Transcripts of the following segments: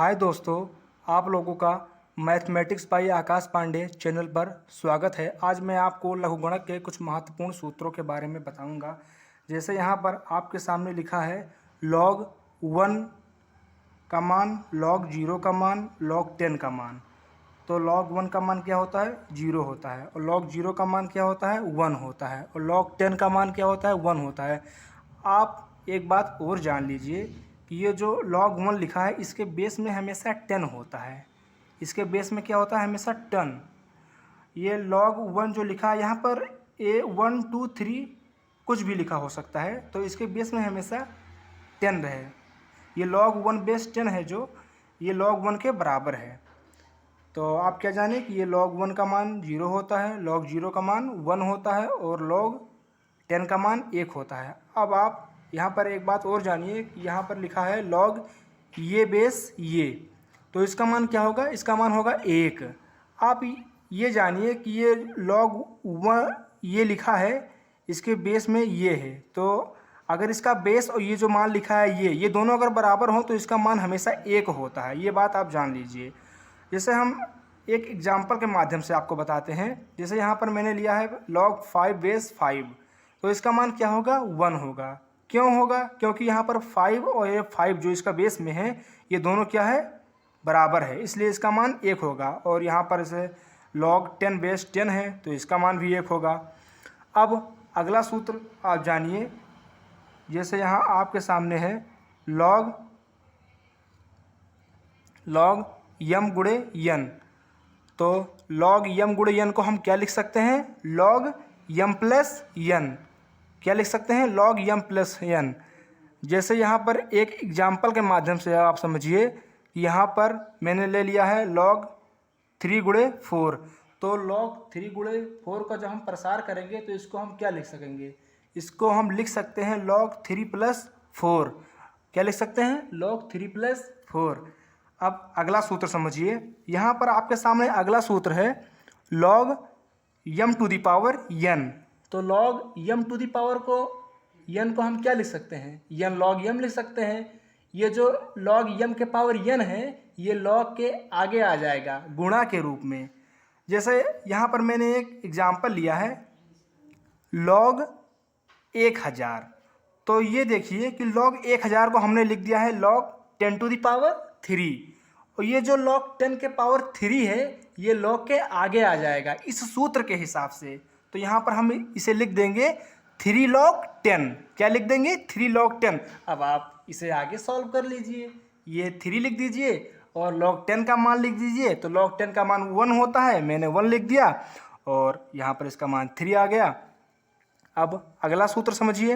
हाय दोस्तों, आप लोगों का mathematics by Akash Pandey channel पर स्वागत है। आज मैं आपको लघुगणक के कुछ महत्वपूर्ण सूत्रों के बारे में बताऊंगा। जैसे यहाँ पर आपके सामने लिखा है log 1 का मान, log 0 का मान, log 10 का मान। तो log 1 का मान क्या होता है? 0 होता है। और log 0 का मान क्या होता है? 1 होता है। और log 10 का मान क्या होता है? 1 होता है। आप एक बात और जान लीजिए कि ये जो log 1 लिखा है इसके बेस में हमेशा 10 होता है। इसके बेस में क्या होता है? हमेशा 10। ये log 1 जो लिखा है यहाँ पर A1 2 3 कुछ भी लिखा हो सकता है, तो इसके बेस में हमेशा 10 रहे। ये log 1 बेस 10 है, जो ये log 1 के बराबर है। तो आप क्या जाने कि ये log 1 का मान 0 होता है, log 0 का मान 1 होता है और log 10 का मान 1 होता है। अब आप यहाँ पर एक बात और जानिए कि यहाँ पर लिखा है log ये बेस ये, तो इसका मान क्या होगा? इसका मान होगा 1। आप ये जानिए कि ये log 1 ये लिखा है, इसके बेस में ये है, तो अगर इसका बेस और ये जो मान लिखा है ये दोनों अगर बराबर हों तो इसका मान हमेशा 1 होता है। ये बात आप जान लीजिए। जैसे हम एक एग्जाम्पल के माध्यम से आपको बताते हैं। जैसे यहाँ पर मैंने लिया है log 5 बेस 5, तो इसका मान क्या होगा? 1 होगा। क्यों होगा? क्योंकि यहाँ पर 5 और ये 5 जो इसका बेस में है ये दोनों क्या है? बराबर है, इसलिए इसका मान 1 होगा। और यहाँ पर इसे log 10 बेस 10 है, तो इसका मान भी 1 होगा। अब अगला सूत्र आप जानिए। जैसे यहाँ आपके सामने है log m गुणे n, तो log m गुणे n को हम क्या लिख सकते हैं? log m plus n। क्या लिख सकते हैं? log m plus n। जैसे यहाँ पर एक एग्जाम्पल के माध्यम से आप समझिए कि यहाँ पर मैंने ले लिया है log 3 गुणे 4, तो log 3 गुणे 4 का जब हम प्रसार करेंगे तो इसको हम क्या लिख सकेंगे? इसको हम लिख सकते हैं log 3 प्लस 4। क्या लिख सकते हैं? log 3 plus 4। अब अगला सूत्र समझिए। यहाँ पर आपके सामने अगला सूत्र है log m to the power n। तो log m to the power को n को हम क्या लिख सकते हैं? n log m लिख सकते हैं। ये जो log m के पावर n है ये log के आगे आ जाएगा गुणा के रूप में। जैसे यहाँ पर मैंने एक एग्जाम्पल लिया है log 1000, तो ये देखिए कि log 1000 को हमने लिख दिया है log 10 टू दी पावर 3, और ये जो log 10 के पावर 3 है ये log के आगे आ जाएगा इस सूत्र के हिसाब से। तो यहाँ पर हम इसे लिख देंगे 3 log 10। क्या लिख देंगे? 3 log 10। अब आप इसे आगे सॉल्व कर लीजिए। ये 3 लिख दीजिए और log 10 का मान लिख दीजिए। तो log 10 का मान 1 होता है, मैंने 1 लिख दिया और यहाँ पर इसका मान 3 आ गया। अब अगला सूत्र समझिए।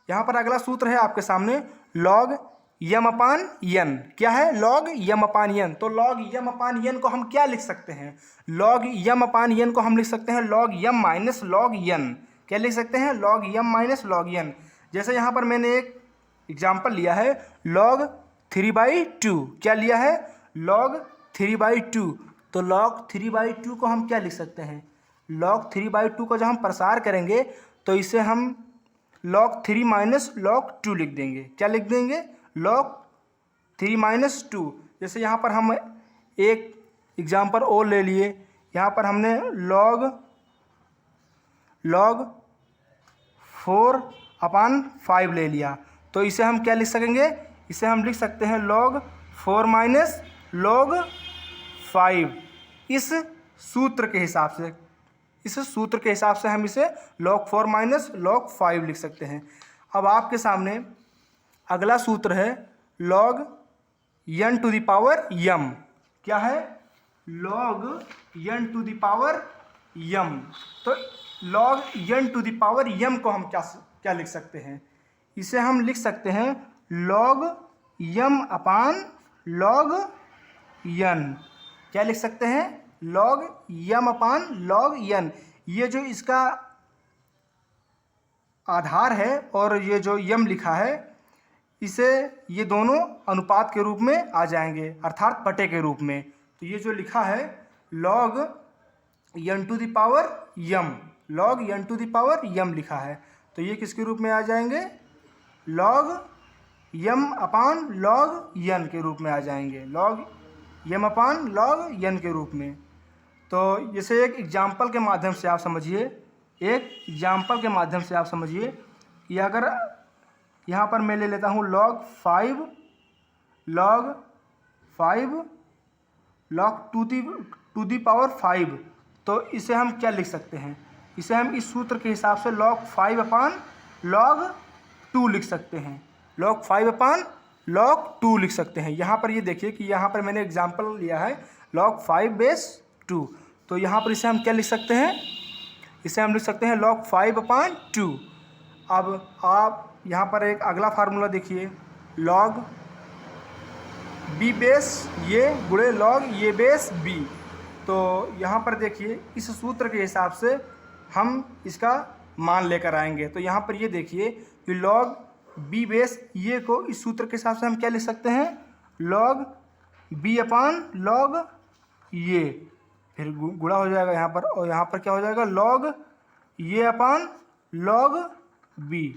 यहाँ पर अगला सूत्र है आपके सामने log m अपान n। क्या है? log m अपान n। तो log m अपान n को हम क्या लिख सकते हैं? log m अपान n को हम लिख सकते हैं log m minus log n। क्या लिख सकते हैं? log m minus log n। जैसे यहाँ पर मैंने एक एग्जाम्पल लिया है log 3/2। क्या लिया है? log 3/2। तो log 3/2 को हम क्या लिख सकते हैं? log 3/2 को जब हम प्रसार करेंगे तो इसे हम log 3 माइनस log 2 लिख देंगे। क्या लिख देंगे? log 3 minus 2। जैसे यहाँ पर हम एक एग्जाम्पल और ले लिए। यहाँ पर हमने log 4 अपान 5 ले लिया, तो इसे हम क्या लिख सकेंगे? इसे हम लिख सकते हैं log 4 माइनस log 5। इस सूत्र के हिसाब से हम इसे log 4 माइनस log 5 लिख सकते हैं। अब आपके सामने अगला सूत्र है log n to the power m। क्या है? log n to the power m। तो log n to the power m को हम क्या लिख सकते हैं? इसे हम लिख सकते हैं log m अपान log n। क्या लिख सकते हैं? log m अपान log n। ये जो इसका आधार है और ये जो m लिखा है इसे ये दोनों अनुपात के रूप में आ जाएंगे, अर्थात बटे के रूप में। तो ये जो लिखा है log n to the power m, log n to the power m लिखा है, तो ये किसके रूप में आ जाएंगे? log यम अपान लॉग यन के रूप में आ जाएंगे, लॉग यम अपान लॉग यन के रूप में। तो जैसे एक एग्जाम्पल के माध्यम से आप समझिए, एक एग्जाम्पल के माध्यम से आप समझिए कि अगर यहाँ पर मैं ले लेता हूँ log 5 log to the power 5, तो इसे हम क्या लिख सकते हैं, इसे हम इस सूत्र के हिसाब से log 5 अपान log 2 लिख सकते हैं, log 5 अपान log 2 लिख सकते हैं। यहाँ पर ये देखिए कि यहाँ पर मैंने एग्जाम्पल लिया है log 5 बेस 2, तो यहाँ पर इसे हम क्या लिख सकते हैं, इसे हम लिख सकते हैं log 5 अपान 2। अब आप यहाँ पर एक अगला फार्मूला देखिए, log b बेस ये गुणे log ये बेस b। तो यहाँ पर देखिए इस सूत्र के हिसाब से हम इसका मान लेकर आएंगे। तो यहाँ पर ये देखिए कि log b बेस ये को इस सूत्र के हिसाब से हम क्या लिख सकते हैं, log b अपान log ये, फिर गुणा हो जाएगा यहाँ पर, और यहाँ पर क्या हो जाएगा log ये अपान log b।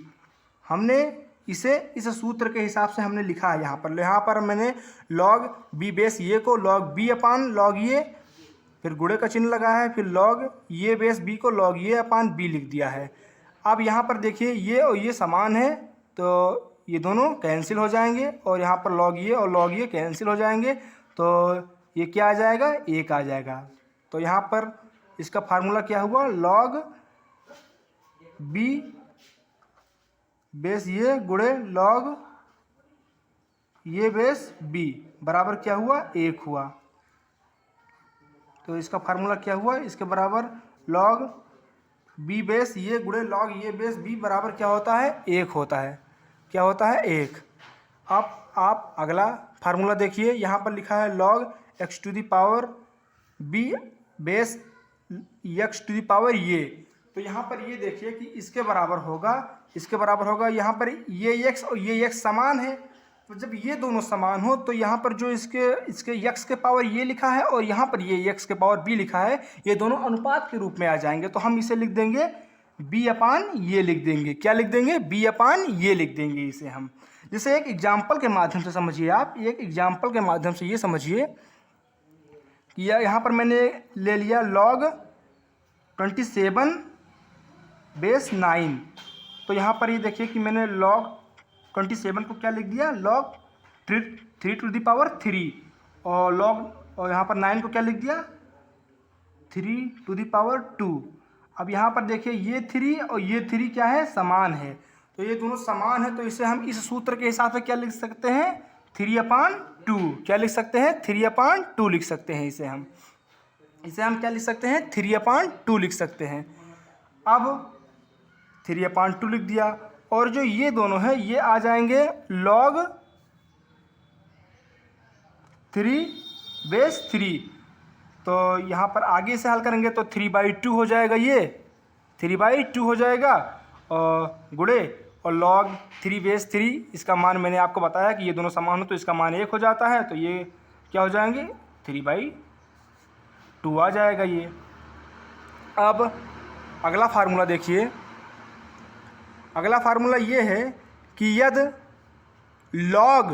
हमने इसे इस सूत्र के हिसाब से हमने लिखा है। यहाँ पर मैंने log b बेस ये को log b अपान log ये, फिर गुणे का चिन्ह लगा है, फिर log ये बेस b को log ये अपान b लिख दिया है। अब यहाँ पर देखिए ये और ये समान है, तो ये दोनों कैंसिल हो जाएंगे, और यहाँ पर log ये और log ये कैंसिल हो जाएंगे, तो ये क्या आ जाएगा, 1 आ जाएगा। तो यहाँ पर इसका फार्मूला क्या हुआ, log b बेस ये गुणे log ये बेस b बराबर क्या हुआ, 1 हुआ। तो इसका फार्मूला क्या हुआ, इसके बराबर log b बेस ये गुणे log ये बेस b बराबर क्या होता है, 1 होता है। क्या होता है, 1। अब आप अगला फार्मूला देखिए, यहाँ पर लिखा है log x to the power b base x to the power ये। तो यहाँ पर ये देखिए कि इसके बराबर होगा यहाँ पर ये x और ये x समान है। तो जब ये दोनों समान हो तो यहाँ पर जो इसके x के पावर ये लिखा है और यहाँ पर ये x के पावर b लिखा है, ये दोनों अनुपात के रूप में आ जाएंगे। तो हम इसे लिख देंगे b अपान ये लिख देंगे, क्या लिख देंगे, b अपान ये लिख देंगे इसे हम। जैसे एक एग्जाम्पल के माध्यम से समझिए, आप एक एग्जाम्पल के माध्यम से ये समझिए कि यहाँ पर मैंने ले लिया log 27 बेस 9। तो यहाँ पर ये देखिए कि मैंने log 27 को क्या लिख दिया, log 3 टू दी पावर 3, और यहाँ पर 9 को क्या लिख दिया, 3 टू दी पावर 2। अब यहाँ पर देखिए ये 3 और ये 3 क्या है, समान है। तो ये दोनों समान है, तो इसे हम इस सूत्र के हिसाब से क्या लिख सकते हैं, 3 अपान 2। क्या लिख सकते हैं, 3 अपान 2 लिख सकते हैं इसे हम क्या लिख सकते हैं, 3 अपान 2 लिख सकते हैं। अब 3 अपान 2 लिख दिया, और जो ये दोनों है ये आ जाएंगे log 3 बेस 3। तो यहाँ पर आगे से हल करेंगे तो 3/2 हो जाएगा, ये 3/2 हो जाएगा, और गुणे और log 3 बेस 3, इसका मान मैंने आपको बताया कि ये दोनों समान हो तो इसका मान 1 हो जाता है। तो ये क्या हो जाएंगे, 3/2 आ जाएगा ये। अब अगला फार्मूला देखिए, अगला फार्मूला ये है कि यदि log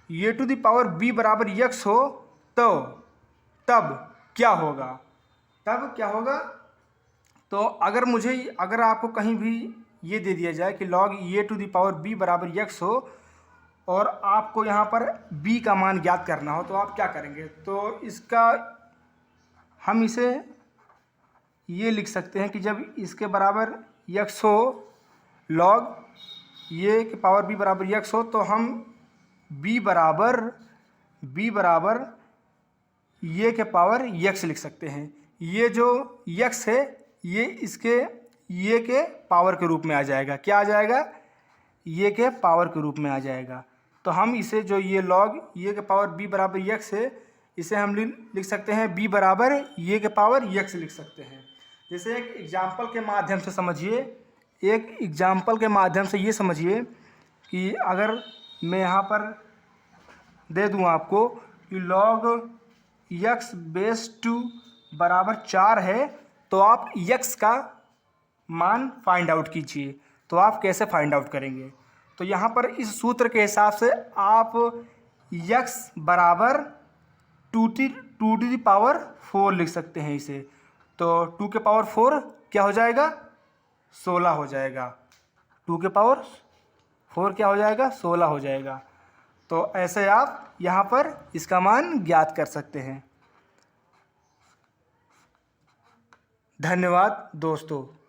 ये टू दी पावर b बराबर x हो तो तब क्या होगा, तो अगर आपको कहीं भी ये दे दिया जाए कि log ये टू दी पावर b बराबर x हो और आपको यहाँ पर b का मान ज्ञात करना हो, तो आप क्या करेंगे, तो इसका हम इसे ये लिख सकते हैं कि जब इसके बराबर x हो, log ये के पावर b बराबर x हो, तो हम b बराबर ये के पावर x लिख सकते हैं। ये जो x है ये इसके ये के पावर के रूप में आ जाएगा, क्या आ जाएगा, ये के पावर के रूप में आ जाएगा। तो हम इसे जो ये log ये के पावर b बराबर x है, इसे हम लिख सकते हैं b बराबर ये के पावर x लिख सकते हैं। जैसे एक एग्जाम्पल के माध्यम से समझिए, एक एग्जाम्पल के माध्यम से ये समझिए कि अगर मैं यहाँ पर दे दूँ आपको कि log x बेस 2 बराबर 4 है, तो आप x का मान फाइंड आउट कीजिए। तो आप कैसे फाइंड आउट करेंगे? तो यहाँ पर इस सूत्र के हिसाब से आप x बराबर 2 लिख सकते हैं इसे। तो 2 के पावर 4 क्या हो जाएगा? 16 हो जाएगा। 2 के पावर 4 क्या हो जाएगा? 16 हो जाएगा। तो ऐसे आप यहाँ पर इसका मान ज्ञात कर सकते हैं। धन्यवाद दोस्तों।